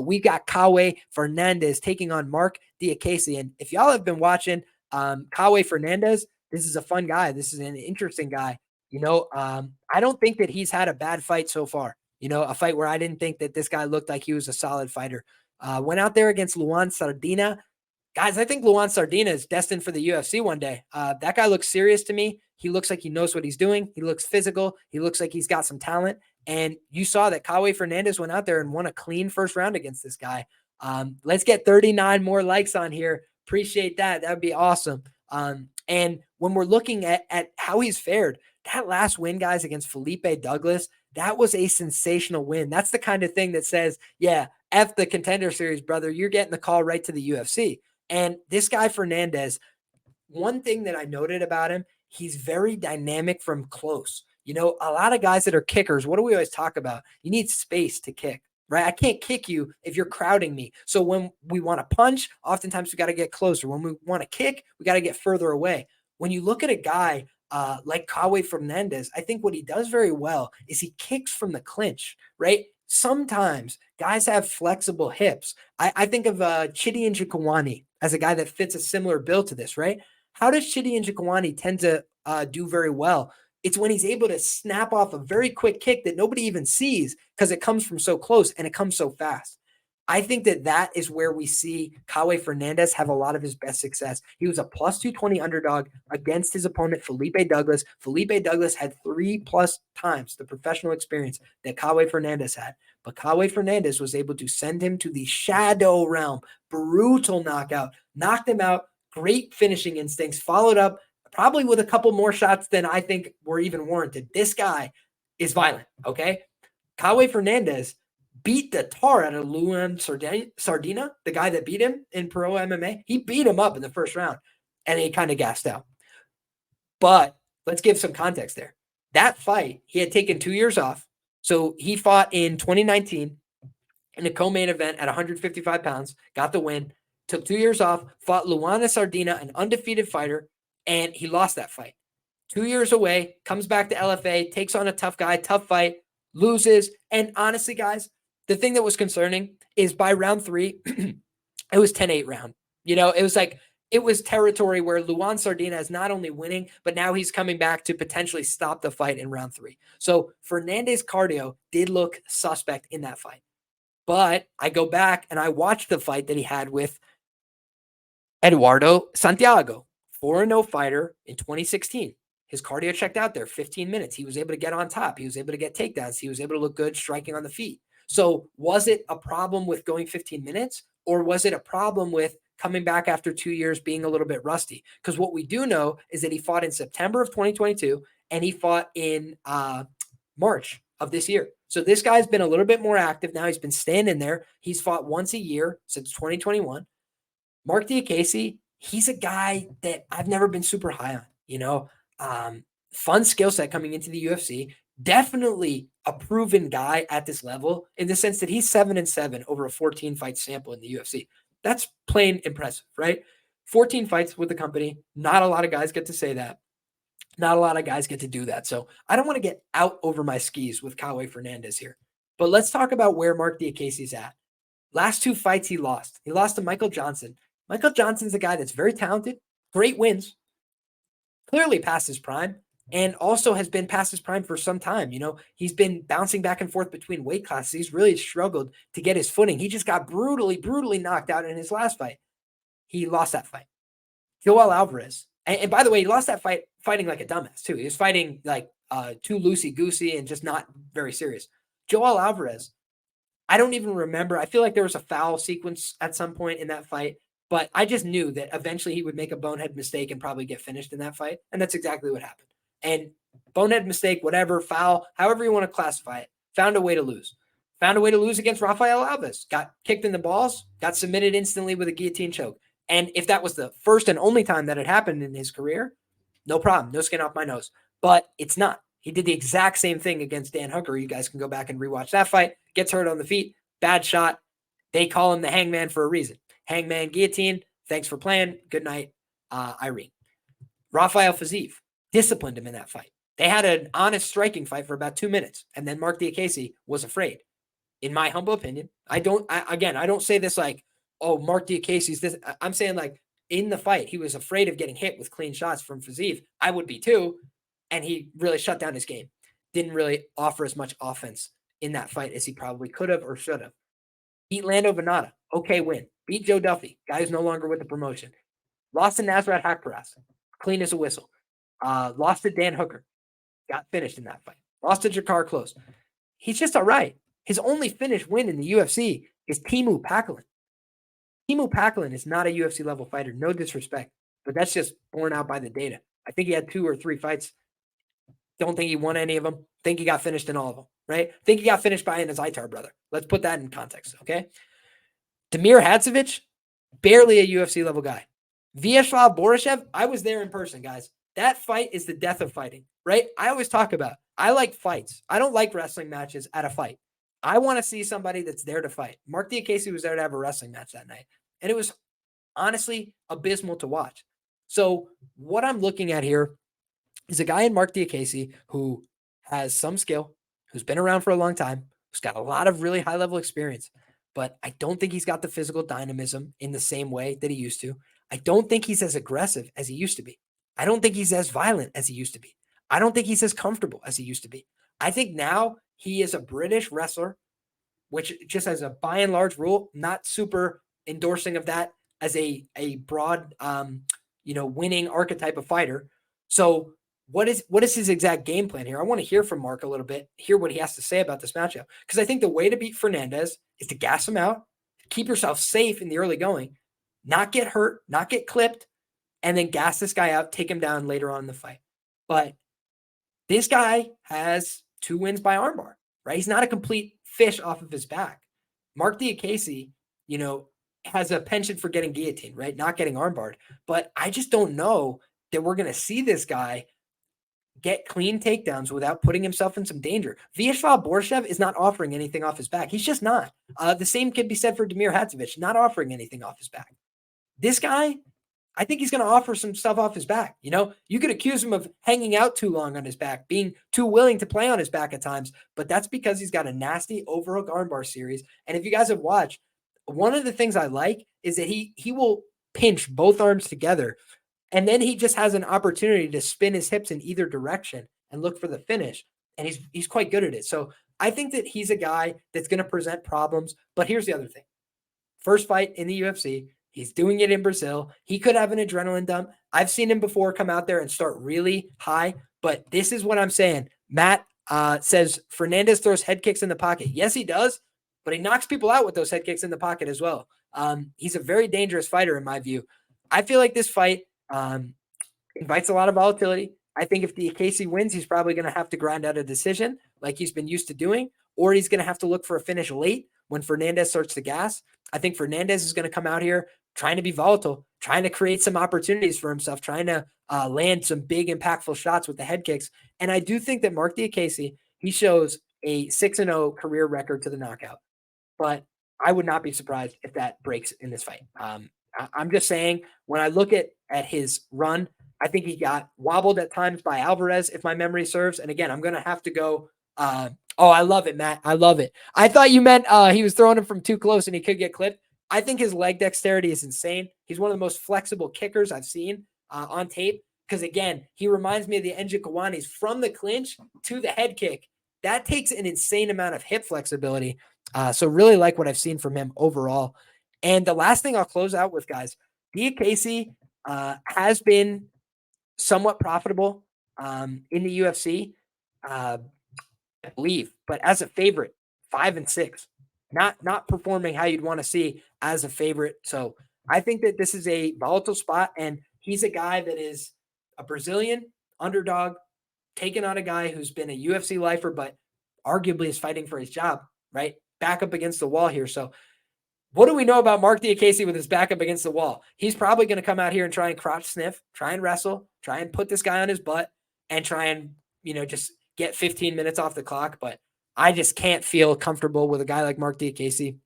We got Kaue Fernandes taking on Marc Diakiese. And if y'all have been watching Kaue Fernandes, this is a fun guy. This is an interesting guy. I don't think that he's had a bad fight so far. A fight where I didn't think that this guy looked like he was a solid fighter. Went out there against Luan Sardina. Guys, I think Luan Sardina is destined for the UFC one day. That guy looks serious to me. He looks like he knows what he's doing. He looks physical. He looks like he's got some talent. And you saw that Kaue Fernandes went out there and won a clean first round against this guy. Let's get 39 more likes on here. Appreciate that. That would be awesome. And when we're looking at how he's fared, that last win, guys, against Felipe Douglas, that was a sensational win. That's the kind of thing that says, yeah, F the Contender Series, brother. You're getting the call right to the UFC. And this guy, Fernandes, one thing that I noted about him, he's very dynamic from close. A lot of guys that are kickers, what do we always talk about? You need space to kick, right? I can't kick you if you're crowding me. So when we want to punch, oftentimes we got to get closer. When we want to kick, we got to get further away. When you look at a guy like Kaue Fernandes, I think what he does very well is he kicks from the clinch, right? Sometimes guys have flexible hips. I think of Chidi Njokuani as a guy that fits a similar build to this, right? How does Chidi Njokuani tend to do very well? It's when he's able to snap off a very quick kick that nobody even sees because it comes from so close and it comes so fast. I think that is where we see Kaue Fernandes have a lot of his best success. He was a plus 220 underdog against his opponent, Felipe Douglas. Felipe Douglas had 3+ times the professional experience that Kaue Fernandes had. But Kaue Fernandes was able to send him to the shadow realm. Brutal knockout. Knocked him out. Great finishing instincts. Followed up probably with a couple more shots than I think were even warranted. This guy is violent, okay? Kaue Fernandes beat the tar out of Luan Sardina, the guy that beat him in pro MMA. He beat him up in the first round, and he kind of gassed out. But let's give some context there. That fight, he had taken 2 years off. So he fought in 2019 in a co-main event at 155 pounds, got the win, took 2 years off, fought Luan Sardina, an undefeated fighter, and he lost that fight. 2 years away, comes back to LFA, takes on a tough guy, tough fight, loses. And honestly, guys, the thing that was concerning is by round 3, it was 10-8 round. It was territory where Luan Sardina is not only winning, but now he's coming back to potentially stop the fight in round 3. So Fernandes' cardio did look suspect in that fight. But I go back and I watched the fight that he had with Eduardo Santiago, 4-0 fighter in 2016. His cardio checked out there, 15 minutes. He was able to get on top. He was able to get takedowns. He was able to look good striking on the feet. So was it a problem with going 15 minutes, or was it a problem with coming back after 2 years being a little bit rusty? Because what we do know is that he fought in September of 2022 and he fought in March of this year. So this guy's been a little bit more active now. He's been standing there. He's fought once a year since 2021. Marc Diakiese, he's a guy that I've never been super high on, fun skill set coming into the UFC. Definitely a proven guy at this level in the sense that he's 7-7 over a 14 fight sample in the UFC. That's plain impressive, right? 14 fights with the company. Not a lot of guys get to say that. Not a lot of guys get to do that. So I don't want to get out over my skis with Kaue Fernandes here. But let's talk about where Marc Diakiese's at. Last 2 fights he lost. He lost to Michael Johnson. Michael Johnson's a guy that's very talented, great wins, clearly past his prime, and also has been past his prime for some time. He's been bouncing back and forth between weight classes. He's really struggled to get his footing. He just got brutally knocked out in his last fight. He lost that fight. Joel Alvarez. And by the way, he lost that fight fighting like a dumbass too. He was fighting like too loosey-goosey and just not very serious. Joel Alvarez, I don't even remember. I feel like there was a foul sequence at some point in that fight, but I just knew that eventually he would make a bonehead mistake and probably get finished in that fight. And that's exactly what happened. And bonehead mistake, whatever, foul, however you want to classify it, found a way to lose. Found a way to lose against Rafael Alves. Got kicked in the balls, got submitted instantly with a guillotine choke. And if that was the first and only time that had happened in his career, no problem. No skin off my nose. But it's not. He did the exact same thing against Dan Hooker. You guys can go back and rewatch that fight. Gets hurt on the feet. Bad shot. They call him the hangman for a reason. Hangman guillotine. Thanks for playing. Good night, Irene. Rafael Fiziev disciplined him in that fight. They had an honest striking fight for about 2 minutes. And then Marc Diakiese was afraid. in my humble opinion. I don't say this like, oh, Marc Diakiese's this. I'm saying like in the fight, he was afraid of getting hit with clean shots from Fiziev. I would be too. And he really shut down his game. Didn't really offer as much offense in that fight as he probably could have or should have. Beat Lando Venata. Okay, win. Beat Joe Duffy. Guy who's no longer with the promotion. Lost to Nasrat Hakparas. Clean as a whistle. Lost to Dan Hooker. Got finished in that fight. Lost to Jakar Close. He's just all right. His only finished win in the UFC is Teemu Packalén. Teemu Packalén is not a UFC level fighter. No disrespect, but that's just borne out by the data. I think he had 2 or 3 fights. Don't think he won any of them. Think he got finished in all of them, right? Think he got finished by his Itar brother. Let's put that in context, okay? Damir Hadzovic, barely a UFC level guy. Vyacheslav Borishev, I was there in person, guys. That fight is the death of fighting, right? I always talk about, I like fights. I don't like wrestling matches at a fight. I want to see somebody that's there to fight. Marc Diakiese was there to have a wrestling match that night. And it was honestly abysmal to watch. So what I'm looking at here is a guy in Marc Diakiese who has some skill, who's been around for a long time, who's got a lot of really high-level experience, but I don't think he's got the physical dynamism in the same way that he used to. I don't think he's as aggressive as he used to be. I don't think he's as violent as he used to be. I don't think he's as comfortable as he used to be. I think now he is a British wrestler, which just as a by and large rule, not super endorsing of that as a broad, winning archetype of fighter. So what is his exact game plan here? I want to hear from Marc a little bit, hear what he has to say about this matchup. Because I think the way to beat Fernandes is to gas him out, keep yourself safe in the early going, not get hurt, not get clipped, and then gas this guy out, take him down later on in the fight. But this guy has 2 wins by armbar, right? He's not a complete fish off of his back. Marc Diakiese, has a penchant for getting guillotined, right? Not getting armbarred. But I just don't know that we're going to see this guy get clean takedowns without putting himself in some danger. Vyacheslav Borishev is not offering anything off his back. He's just not. The same can be said for Damir Hadzovic, not offering anything off his back. This guy, I think he's going to offer some stuff off his back. You could accuse him of hanging out too long on his back, being too willing to play on his back at times, but that's because he's got a nasty overhook armbar series. And if you guys have watched, one of the things I like is that he will pinch both arms together, and then he just has an opportunity to spin his hips in either direction and look for the finish. And he's quite good at it. So I think that he's a guy that's going to present problems. But here's the other thing. First fight in the UFC. He's doing it in Brazil. He could have an adrenaline dump. I've seen him before come out there and start really high. But this is what I'm saying. Matt says Fernandes throws head kicks in the pocket. Yes, he does. But he knocks people out with those head kicks in the pocket as well. He's a very dangerous fighter in my view. I feel like this fight invites a lot of volatility. I think if Diakiese wins, he's probably going to have to grind out a decision like he's been used to doing, or he's going to have to look for a finish late when Fernandes starts to gas. I think Fernandes is going to come out here trying to be volatile, trying to create some opportunities for himself, trying to land some big impactful shots with the head kicks. And I do think that Marc Diakiese, he shows a 6-0 career record to the knockout. But I would not be surprised if that breaks in this fight. I'm just saying, when I look at his run, I think he got wobbled at times by Alvarez, if my memory serves. And again, I'm going to have to go. I love it, Matt. I love it. I thought you meant he was throwing him from too close and he could get clipped. I think his leg dexterity is insane. He's one of the most flexible kickers I've seen on tape. Because again, he reminds me of the Enji Kawanis from the clinch to the head kick. That takes an insane amount of hip flexibility. So really like what I've seen from him overall. And the last thing I'll close out with, guys, Diakiese has been somewhat profitable in the UFC, I believe, but as a favorite, 5-6, not performing how you'd want to see as a favorite. So I think that this is a volatile spot, and he's a guy that is a Brazilian underdog, taking on a guy who's been a UFC lifer, but arguably is fighting for his job, right? Back up against the wall here. So what do we know about Marc Diakiese with his back up against the wall? He's probably going to come out here and try and crotch sniff, try and wrestle, try and put this guy on his butt, and try and, just get 15 minutes off the clock. But I just can't feel comfortable with a guy like Marc Diakiese,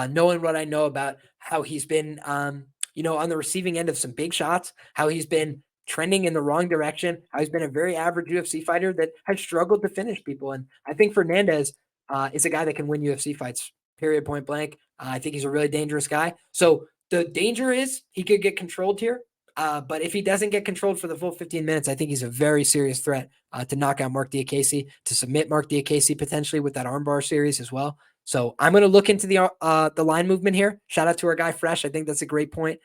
knowing what I know about how he's been, on the receiving end of some big shots, how he's been trending in the wrong direction, how he's been a very average UFC fighter that has struggled to finish people. And I think Fernandes, is a guy that can win UFC fights, period, point blank. I think he's a really dangerous guy. So the danger is he could get controlled here. But if he doesn't get controlled for the full 15 minutes, I think he's a very serious threat to knock out Marc Diakiese, to submit Marc Diakiese potentially with that armbar series as well. So I'm going to look into the line movement here. Shout out to our guy Fresh. I think that's a great point.